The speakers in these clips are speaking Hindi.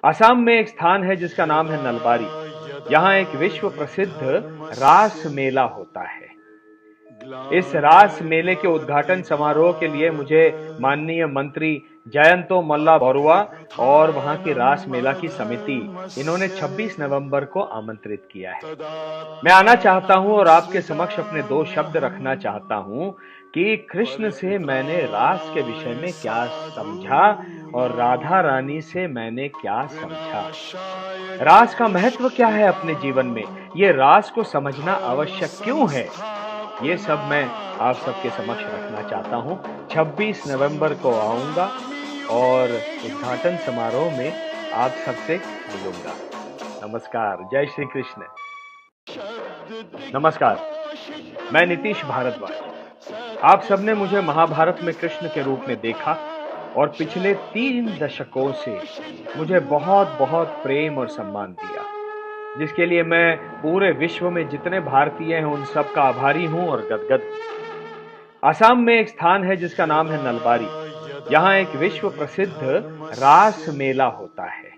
असम में एक स्थान है जिसका नाम है नलबारी। यहाँ एक विश्व प्रसिद्ध रास मेला होता है। इस रास मेले के उद्घाटन समारोह के लिए मुझे माननीय मंत्री जयंतो मल्ला बरुआ और वहां की रास मेला की समिति इन्होंने 26 नवंबर को आमंत्रित किया है। मैं आना चाहता हूं और आपके समक्ष अपने दो शब्द रखना चाहता हूं कि कृष्ण से मैंने रास के विषय में क्या समझा और राधा रानी से मैंने क्या समझा। रास का महत्व क्या है अपने जीवन में, ये रास को समझना आवश्यक क्यों है, ये सब मैं आप सबके समक्ष रखना चाहता हूं। 26 नवंबर को आऊंगा और उद्घाटन समारोह में आप सबसे मिलूंगा। नमस्कार, जय श्री कृष्ण। नमस्कार, मैं नीतीश भारद्वाज। आप सबने मुझे महाभारत में कृष्ण के रूप में देखा और पिछले 3 दशकों से मुझे बहुत बहुत प्रेम और सम्मान दिया, जिसके लिए मैं पूरे विश्व में जितने भारतीय हैं उन सब का आभारी हूं और गदगद हूं। असम में एक स्थान है जिसका नाम है नलबारी। यहाँ एक विश्व प्रसिद्ध रास मेला होता है।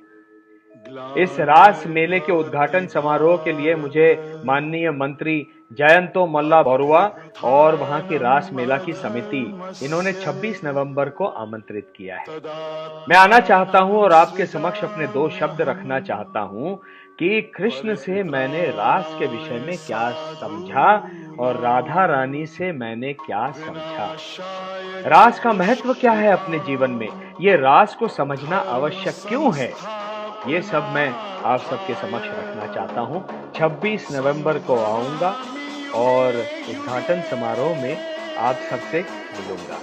इस रास मेले के उद्घाटन समारोह के लिए मुझे माननीय मंत्री जयंतो मल्ला बरुआ और वहां की रास मेला की समिति इन्होंने 26 नवंबर को आमंत्रित किया है। मैं आना चाहता हूं और आपके समक्ष अपने दो शब्द रखना चाहता हूं कि कृष्ण से मैंने रास के विषय में क्या समझा और राधा रानी से मैंने क्या समझा। रास का महत्व क्या है अपने जीवन में, ये रास को समझना आवश्यक क्यों है, ये सब मैं आप सबके समक्ष रखना चाहता हूं। 26 नवंबर को आऊंगा और उद्घाटन समारोह में आप सबसे मिलूंगा।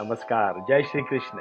नमस्कार, जय श्री कृष्ण।